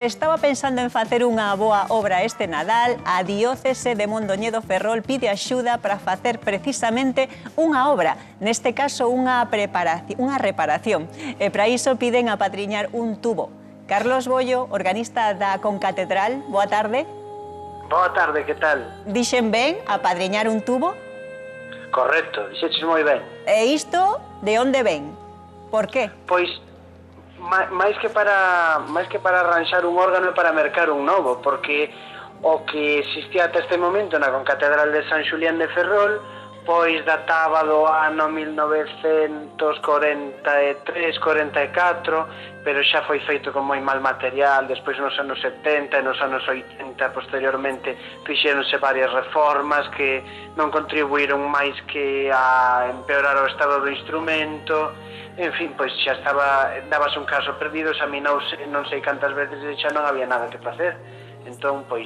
Estaba pensando en facer unha boa obra este Nadal. A diócese de Mondoñedo Ferrol pide axuda para facer precisamente unha obra, neste caso unha reparación. E para iso piden apadriñar un tubo. Carlos Bollo, organista da Concatedral, boa tarde. Boa tarde, que tal? Dixen ben apadriñar un tubo? Correcto, dixeches moi ben. E isto de onde ven? Por qué? Pois, máis que para arranxar un órgano e para mercar un novo, porque o que existía ata este momento na Concatedral de San Xulián de Ferrol pois databa do ano 1943-44, pero xa foi feito con moi mal material. Despois nos anos 70 e nos anos 80 posteriormente fixéronse varias reformas que non contribuíron máis que a empeorar o estado do instrumento. En fin, pois xa estaba, dabas un caso perdido, examinouse non sei cantas veces e xa non había nada que facer. Entón, pois,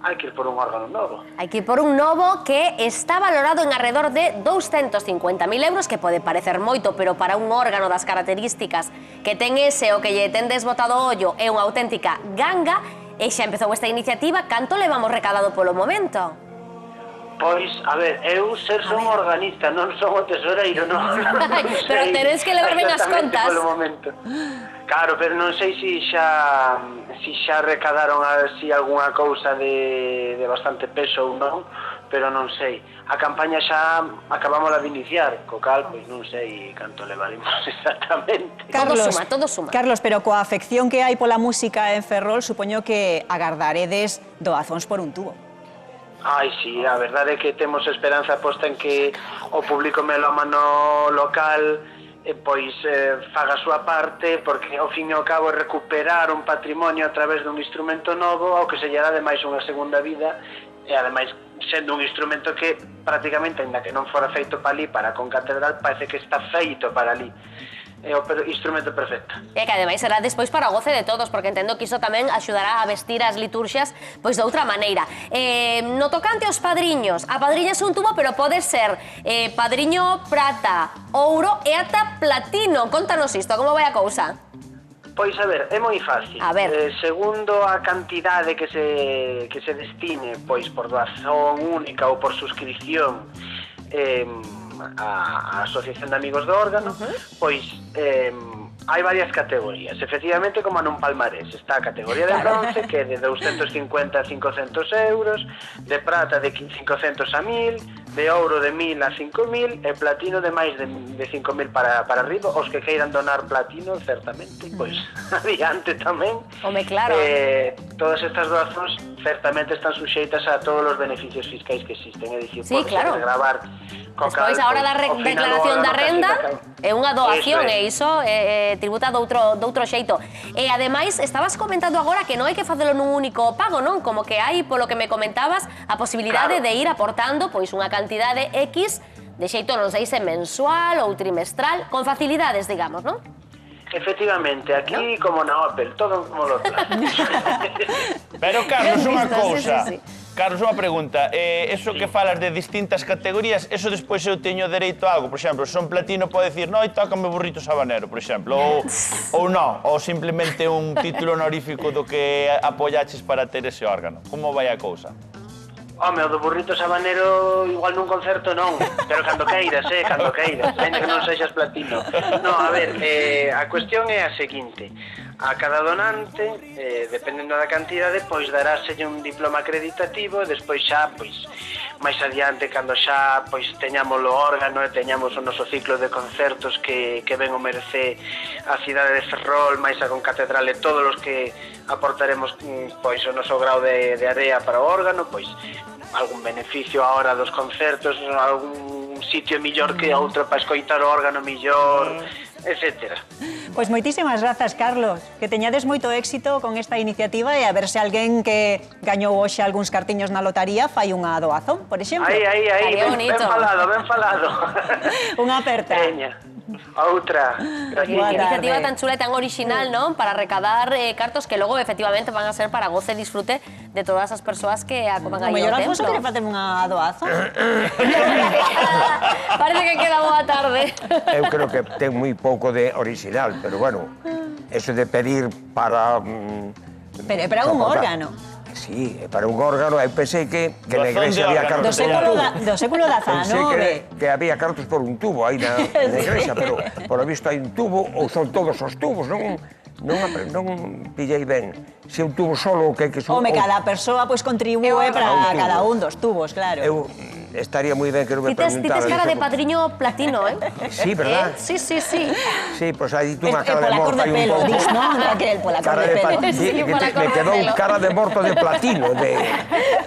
hai que ir por un órgano novo. Hai que ir por un novo que está valorado en alrededor de 250.000 euros, que pode parecer moito, pero para un órgano das características que ten ese o que lle tendes botado o ollo é unha auténtica ganga. E xa empezou esta iniciativa. Canto levamos recadado polo momento? Pois, a ver, eu son organista, non son o tesoreiro, non pero tenes que levar ben as contas. Polo momento. Claro, pero non sei se xa recadaron así algunha cousa de bastante peso ou non, pero non sei. A campaña xa acabámola de iniciar, co cal, pois non sei canto levaremos exactamente. Todo suma. Carlos, pero coa afección que hai pola música en Ferrol, supoño que agardaredes doazóns por un tubo. Ai, sí, a verdade é que temos esperanza posta en que o público melómano local pois faga a súa parte, porque ao fin e ao cabo recuperar un patrimonio a través dun instrumento novo ao que se lle dá ademais unha segunda vida, e ademais sendo un instrumento que prácticamente, ainda que non fora feito para ali, para a Concatedral, parece que está feito para ali. É o instrumento perfecto. E que ademais será despois para o goce de todos, porque entendo que iso tamén axudará a vestir as liturxias pois de outra maneira. No tocante aos padriños, apadriñas un tubo, pero pode ser padriño prata, ouro e ata platino. Contanos isto, como vai a cousa? Pois, a ver, é moi fácil. A ver. Segundo a cantidade que se destine, pois por doazón única ou por suscripción, a Asociación de Amigos do Órgano, pois hai varias categorías. Efectivamente, como nun palmarés, está a categoría de bronce, que é de 250 a 500 euros, de prata de 500 a 1000, de ouro de 1000 a 5000, e platino de máis de 5000 para arriba. Os que queiran donar platino, certamente, pois adiante tamén. Home, claro. Todas estas doazóns certamente están suxeitas a todos os beneficios fiscais que existen. É dicir, sí, claro. Gravar despois, a hora da declaración da renda é unha doación, e iso tributa doutro xeito. E ademais, estabas comentando agora que non hai que facelo nun único pago, non? Como que hai, polo que me comentabas, a posibilidade de ir aportando pois unha cantidade X de xeito, non sei se mensual ou trimestral, con facilidades, digamos, non? Efectivamente, aquí como na Opel, todo como lo plan. Pero, Carlos, unha cousa. Sí. Carlos, unha pregunta. Eso que falas de distintas categorías, eso despois eu teño dereito a algo? Por exemplo, se son platino, pode dicir, noi, tócame burrito sabanero, por exemplo, ou non, ou simplemente un título honorífico do que apoyaches para ter ese órgano. Como vai a cousa? Home, o do burrito sabanero igual nun concerto non, pero cando queiras, ainda que non sexas platino. No, a ver, a cuestión é a seguinte: a cada donante, dependendo da cantidade, pois daráselle un diploma acreditativo, e despois xa, pois, máis adiante, cando xa pois teñamos o órgano e teñamos o noso ciclo de concertos que ben o merece a cidade de Ferrol, máis a Concatedral e todos os que aportaremos pois o noso grau de area para o órgano, pois algún beneficio a hora dos concertos, algún sitio millor que outro para escoitar o órgano millor, etcétera. Pois moitísimas grazas, Carlos. Que teñades moito éxito con esta iniciativa, e a ver se alguén que gañou hoxe algúns cartiños na lotaría fai unha doazón, por exemplo. Aí, ben falado. Unha aperta. Veña. Outra. Que iniciativa tan chula e tan original, non? Para recadar cartos que logo efectivamente van a ser para goce e disfrute de todas as persoas que acoman aí ao templo. O mellor Alfonso quere facer unha doazo. Parece que queda boa tarde. Eu creo que ten moi pouco de original, pero bueno, eso de pedir para Pero é para un órgano. Sí, para un órgano, eu pensei que na Razón igrexa de había órgano. cartos por un tubo. Do século Pensei XIX. que había cartos por un tubo aí na igrexa, pero por lo visto hai un tubo, ou son todos os tubos, non pillei ben. Se un tubo solo, o que é que son... Home, cada persoa pois contribúe para cada un dos tubos, claro. Eu estaría moi ben que non me Tites preguntara. cara de padriño platino, ¿eh? Sí, verdad? Sí. Sí, pois aí tú Es unha cara de pola cor morto de aí un pelo, pouco. dis, non? Raquel, pola cor de pelo. Sí, pola cor Me de quedou pelo. cara de morto de platino, de...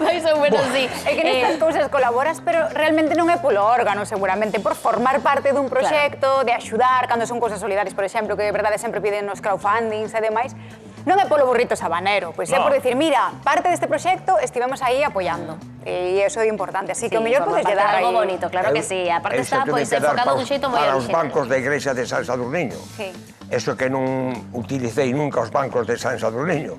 Mais ou menos sí. É que nestas cousas colaboras, pero realmente non é polo órgano, seguramente, por formar parte dun proxecto, de axudar, cando son cousas solidarias, por exemplo, que de verdade sempre piden nos crowdfundings e demais, non é polo burrito sabanero, pois é por decir, mira, parte deste proxecto estivemos aí apoiando, e iso é importante, así que o mellor podes lle dar algo aí... bonito, claro que sí. Aparte Eso está tiene pois que dar enfocado dun xeito moi para os original. bancos da igrexa de San Sadurniño. Sí. Eso que non utilicei nunca os bancos de San Sadurniño,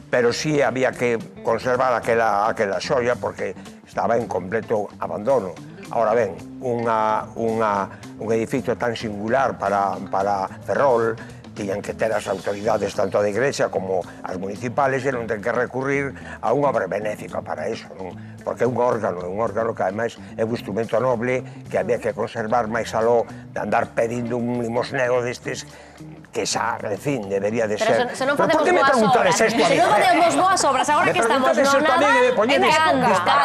pero sí había que conservar aquela xoia porque estaba en completo abandono. Ahora ben, un edificio tan singular para Ferrol, tiñan que ter as autoridades tanto da igrexa como as municipales e non ten que recurrir a unha obra benéfica para eso, non? Porque é un órgano que ademais é un instrumento noble que había que conservar máis aló de andar pedindo un limosneo destes que xa, en fin, debería de ser. Pero se non Pero por facemos que me boas preguntades obras, isto a mí? se non facemos boas obras, agora Me que estamos preguntades no isto a mí nada, e me poñedes cando, disparate.